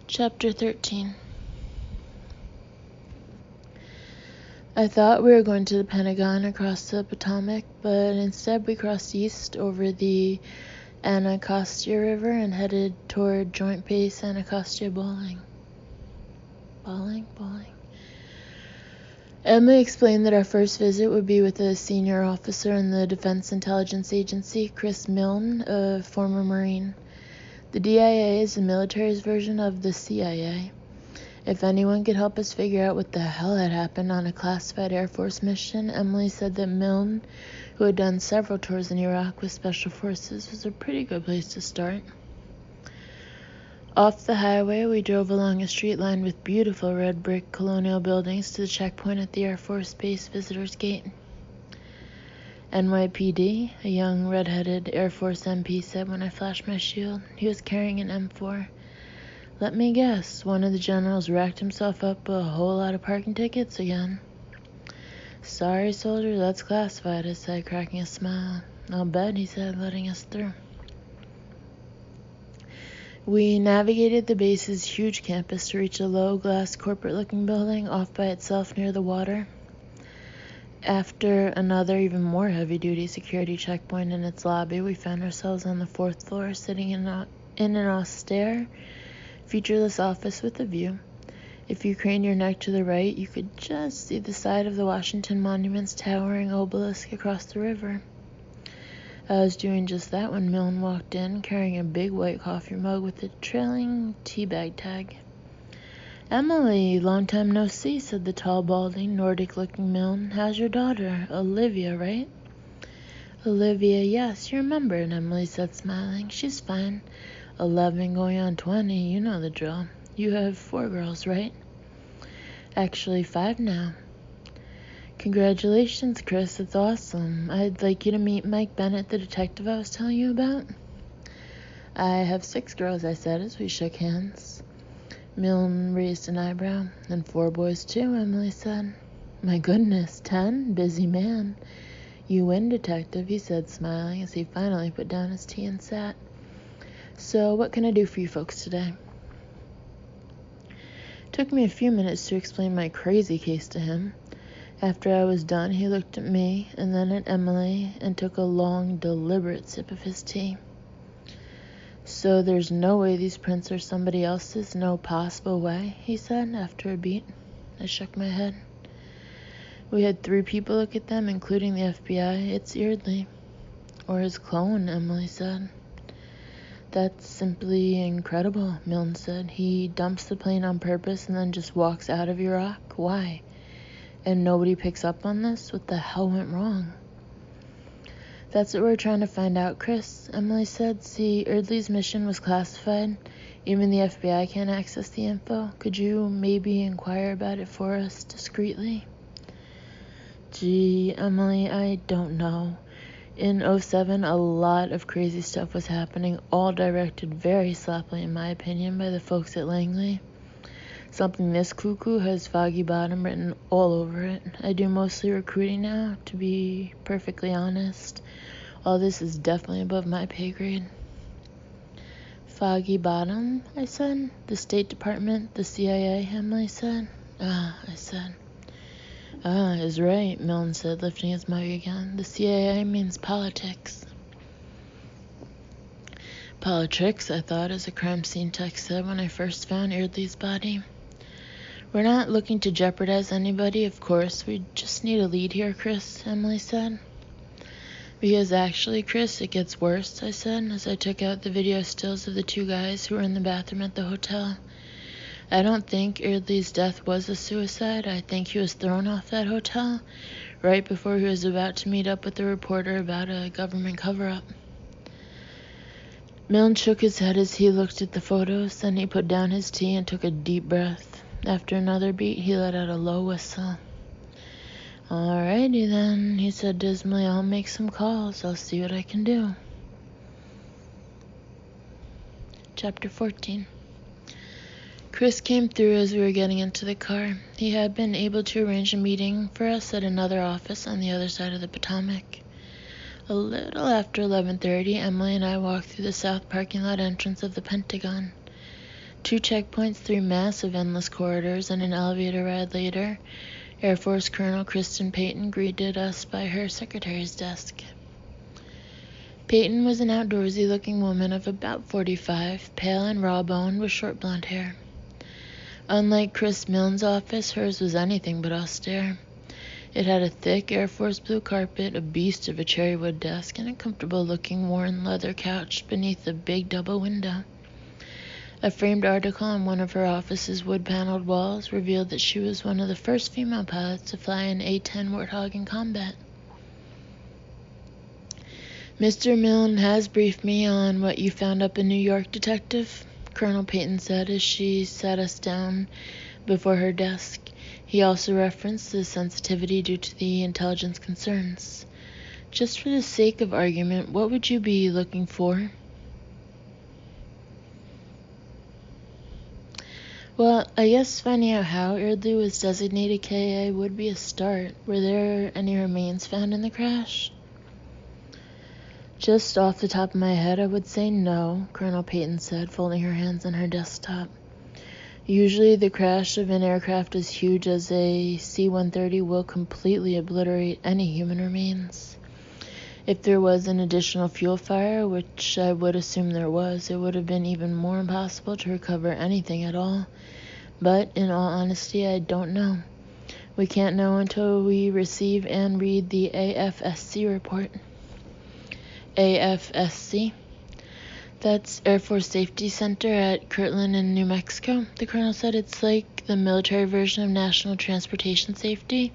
Chapter 13. I thought we were going to the Pentagon across the Potomac, but instead we crossed east over the Anacostia River and headed toward Joint Base Anacostia Bowling. Emily explained that our first visit would be with a senior officer in the Defense Intelligence Agency, Chris Milne, a former Marine. The DIA is the military's version of the CIA. If anyone could help us figure out what the hell had happened on a classified Air Force mission, Emily said that Milne, who had done several tours in Iraq with Special Forces, was a pretty good place to start. Off the highway, we drove along a street lined with beautiful red brick colonial buildings to the checkpoint at the Air Force Base Visitors Gate. NYPD, a young red-headed Air Force MP said when I flashed my shield. He was carrying an M4. Let me guess, one of the generals racked himself up a whole lot of parking tickets again. Sorry, soldier, that's classified, I said, cracking a smile. I'll bet, he said, letting us through. We navigated the base's huge campus to reach a low-glass corporate-looking building off by itself near the water. After another even more heavy-duty security checkpoint in its lobby, we found ourselves on the 4th floor, sitting in an austere, featureless office with a view. If you craned your neck to the right, you could just see the side of the Washington Monument's towering obelisk across the river. I was doing just that when Milne walked in, carrying a big white coffee mug with a trailing teabag tag. Emily, long time no see, said the tall, balding, Nordic-looking Milne. How's your daughter? Olivia, right? Olivia, yes, you remembered, Emily said, smiling. She's fine. 11 going on 20, you know the drill. You have 4 girls, right? Actually, 5 now. Congratulations, Chris, it's awesome. I'd like you to meet Mike Bennett, the detective I was telling you about. I have 6 girls, I said as we shook hands. Milne raised an eyebrow. And 4 boys too, Emily said. My goodness, 10? Busy man. You win, detective, he said, smiling as he finally put down his tea and sat. So, what can I do for you folks today? Took me a few minutes to explain my crazy case to him. After I was done, he looked at me and then at Emily and took a long, deliberate sip of his tea. So there's no way these prints are somebody else's? No possible way, he said after a beat. I shook my head. We had 3 people look at them, including the FBI. It's Eardley. Or his clone, Emily said. That's simply incredible, Milne said. He dumps the plane on purpose and then just walks out of Iraq? Why? And nobody picks up on this? What the hell went wrong? That's what we're trying to find out, Chris, Emily said. See, Eardley's mission was classified. Even the FBI can't access the info. Could you maybe inquire about it for us discreetly? Gee, Emily, I don't know. In 07, a lot of crazy stuff was happening, all directed very sloppily, in my opinion, by the folks at Langley. Something this cuckoo has Foggy Bottom written all over it. I do mostly recruiting now, to be perfectly honest. All this is definitely above my pay grade. Foggy Bottom, I said. The State Department, the CIA, Emily said. Ah, I said. Ah, is right, Milne said, lifting his mug again. The CIA means politics. Politics, I thought, as a crime scene tech said when I first found Eardley's body. We're not looking to jeopardize anybody, of course. We just need a lead here, Chris, Emily said. Because actually, Chris, it gets worse, I said, as I took out the video stills of the 2 guys who were in the bathroom at the hotel. I don't think Eardley's death was a suicide. I think he was thrown off that hotel right before he was about to meet up with the reporter about a government cover-up. Milne shook his head as he looked at the photos, then he put down his tea and took a deep breath. After another beat, he let out a low whistle. Alrighty then, he said dismally. I'll make some calls. I'll see what I can do. Chapter 14. Chris came through as we were getting into the car. He had been able to arrange a meeting for us at another office on the other side of the Potomac. A little after 11:30, Emily and I walked through the south parking lot entrance of the Pentagon. 2 checkpoints, 3 massive endless corridors, and an elevator ride later, Air Force Colonel Kristen Payton greeted us by her secretary's desk. Payton was an outdoorsy-looking woman of about 45, pale and raw-boned with short blonde hair. Unlike Chris Milne's office, hers was anything but austere. It had a thick Air Force blue carpet, a beast of a cherrywood desk, and a comfortable-looking worn leather couch beneath a big double window. A framed article on one of her office's wood-paneled walls revealed that she was one of the first female pilots to fly an A-10 Warthog in combat. "Mr. Milne has briefed me on what you found up in New York, Detective," Colonel Payton said as she sat us down before her desk. He also referenced the sensitivity due to the intelligence concerns. "Just for the sake of argument, what would you be looking for?" "Well, I guess finding out how Eardley was designated KA would be a start. Were there any remains found in the crash?" "Just off the top of my head, I would say no," Colonel Payton said, folding her hands on her desktop. "Usually the crash of an aircraft as huge as a C-130 will completely obliterate any human remains. If there was an additional fuel fire, which I would assume there was, it would have been even more impossible to recover anything at all. But in all honesty, I don't know. We can't know until we receive and read the AFSC report." "AFSC? That's Air Force Safety Center at Kirtland in New Mexico," the colonel said. "It's like the military version of National Transportation Safety.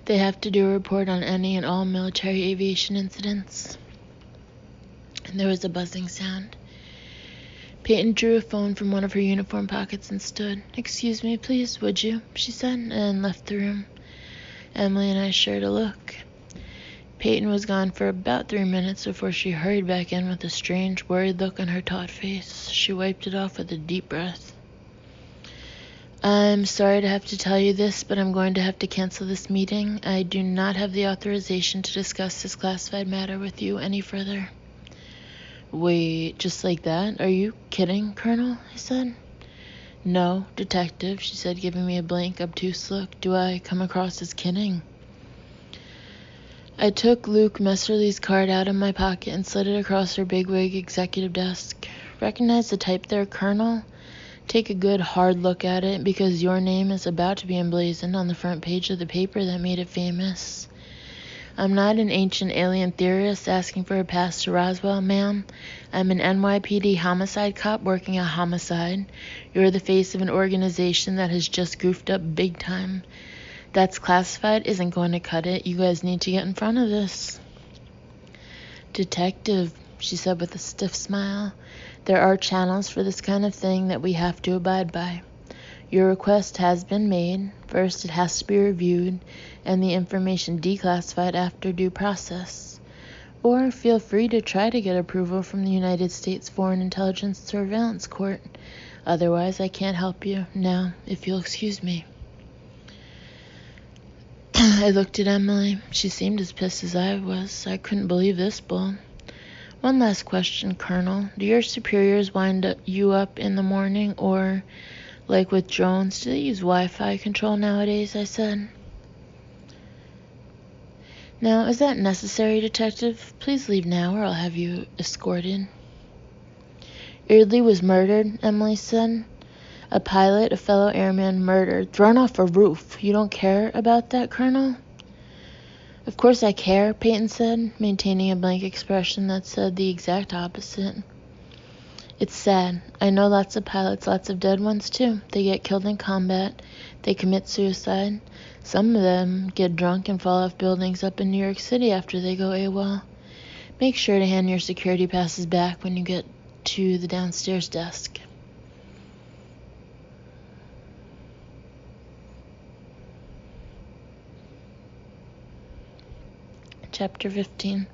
They have to do a report on any and all military aviation incidents." And there was a buzzing sound. Payton drew a phone from one of her uniform pockets and stood. "Excuse me, please, would you?" she said, and left the room. Emily and I shared a look. Payton was gone for about 3 minutes before she hurried back in with a strange, worried look on her taut face. She wiped it off with a deep breath. "I'm sorry to have to tell you this, but I'm going to have to cancel this meeting. I do not have the authorization to discuss this classified matter with you any further." "Wait, just like that? Are you kidding, Colonel?" I said. "No, Detective," she said, giving me a blank, obtuse look. "Do I come across as kidding?" I took Luke Messerly's card out of my pocket and slid it across her bigwig executive desk. "Recognize the type there, Colonel? Take a good hard look at it, because your name is about to be emblazoned on the front page of the paper that made it famous. I'm not an ancient alien theorist asking for a pass to Roswell, ma'am. I'm an NYPD homicide cop working a homicide. You're the face of an organization that has just goofed up big time. That's classified isn't going to cut it. You guys need to get in front of this." "Detective," she said with a stiff smile, "there are channels for this kind of thing that we have to abide by. Your request has been made. First, it has to be reviewed, and the information declassified after due process. Or feel free to try to get approval from the United States Foreign Intelligence Surveillance Court. Otherwise, I can't help you. Now, if you'll excuse me." I looked at Emily. She seemed as pissed as I was. I couldn't believe this bull. "One last question, Colonel. Do your superiors wind you up in the morning, or, like with drones, do they use Wi-Fi control nowadays?" I said. "Now, is that necessary, Detective? Please leave now, or I'll have you escorted." "Eardley was murdered," Emily said. "A pilot, a fellow airman, murdered, thrown off a roof. You don't care about that, Colonel?" "Of course I care," Payton said, maintaining a blank expression that said the exact opposite. "It's sad. I know lots of pilots, lots of dead ones too. They get killed in combat. They commit suicide. Some of them get drunk and fall off buildings up in New York City after they go AWOL. Make sure to hand your security passes back when you get to the downstairs desk." Chapter 15.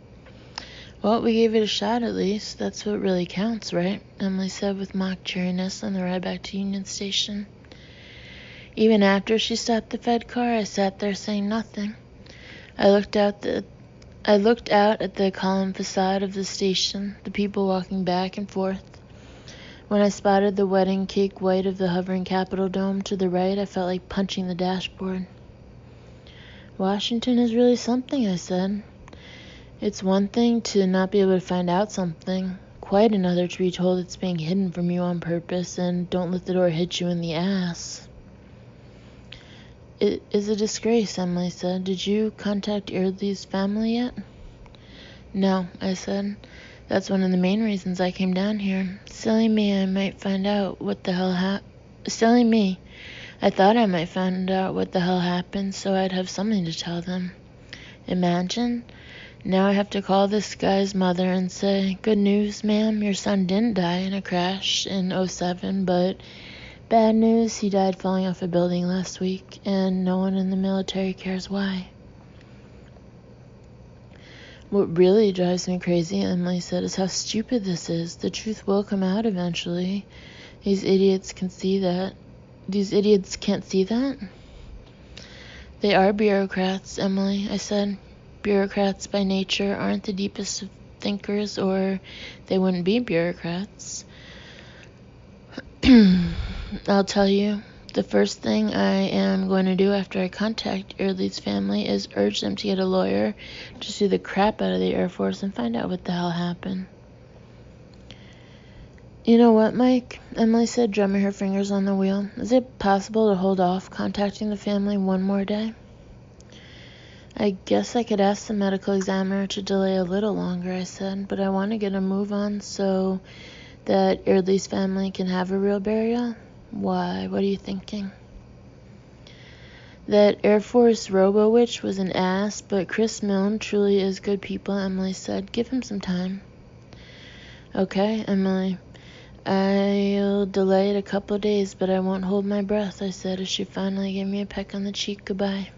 "Well, we gave it a shot at least. That's what really counts, right?" Emily said with mock cheeriness on the ride back to Union Station. Even after she stopped the Fed car, I sat there saying nothing. I looked out at the column facade of the station, the people walking back and forth. When I spotted the wedding cake white of the hovering Capitol dome to the right, I felt like punching the dashboard. Washington is really something, I said. It's one thing to not be able to find out something, quite another to be told it's being hidden from you on purpose and don't let the door hit you in the ass. It is a disgrace, Emily said. Did you contact Eardley's family yet? No, I said. That's one of the main reasons I came down here. Silly me, I might find out what the hell Silly me. I thought I might find out what the hell happened so I'd have something to tell them. Imagine. Now I have to call this guy's mother and say, good news, ma'am, your son didn't die in a crash in '07, but bad news, he died falling off a building last week, and no one in the military cares why. What really drives me crazy, Emily said, is how stupid this is. The truth will come out eventually. These idiots can see that. These idiots can't see that? They are bureaucrats, Emily, I said. Bureaucrats by nature aren't the deepest of thinkers, or they wouldn't be bureaucrats. I'll tell you, the first thing I am going to do after I contact Eardley's family is urge them to get a lawyer to sue the crap out of the Air Force and find out what the hell happened. You know what, Mike? Emily said, drumming her fingers on the wheel. Is it possible to hold off contacting the family one more day? I guess I could ask the medical examiner to delay a little longer, I said, but I want to get a move on so that Eardley's family can have a real burial. Why? What are you thinking? That Air Force robo-witch was an ass, but Chris Milne truly is good people, Emily said. Give him some time. Okay, Emily. I'll delay it a couple of days, but I won't hold my breath, I said as she finally gave me a peck on the cheek goodbye.